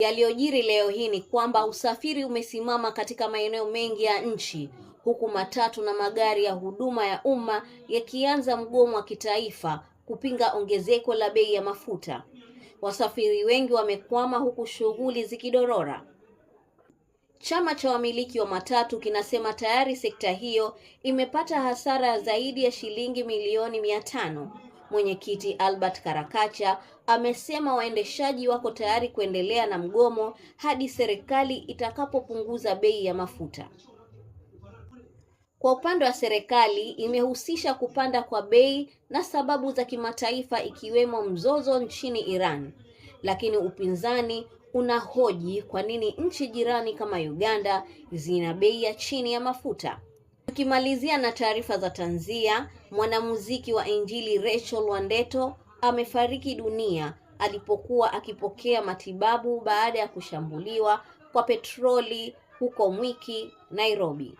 Yaliyojiri leo hii ni kwamba usafiri umesimama katika maeneo mengi ya nchi, huku matatu na magari ya huduma ya umma yakianza mgomo wa kitaifa kupinga ongezeko la bei ya mafuta. Wasafiri wengi wamekwama huku shughuli zikidorora. Chama cha wamiliki wa matatu kinasema tayari sekta hiyo imepata hasara zaidi ya shilingi milioni 500. Mwenyekiti Albert Karakacha amesema waendeshaji wako tayari kuendelea na mgomo hadi serikali itakapopunguza bei ya mafuta. Kwa upande wa serikali, imehusisha kupanda kwa bei na sababu za kimataifa ikiwemo mzozo nchini Iran. Lakini upinzani unahoji kwa nini nchi jirani kama Uganda zina bei ya chini ya mafuta. Tukimalizia na taarifa za tanzia, mwanamuziki wa Injili Rachel Wandeto amefariki dunia alipokuwa akipokea matibabu baada ya kushambuliwa kwa petroli huko Mwiki, Nairobi.